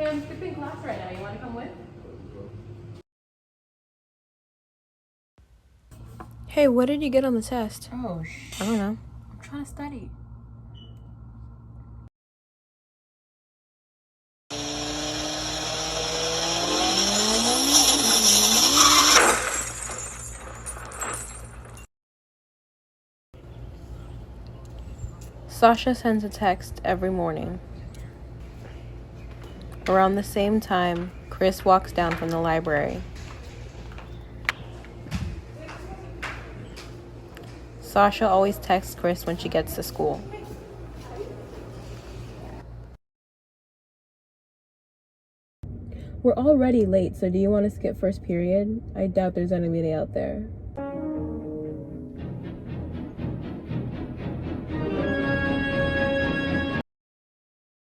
Hey, I'm skipping class right now. You want to come with? Hey, what did you get on the test? Oh, I don't know. I'm trying to study. Sasha sends a text every morning. Around the same time, Chris walks down from the library. Sasha always texts Chris when she gets to school. We're already late, so do you want to skip first period? I doubt there's anybody out there.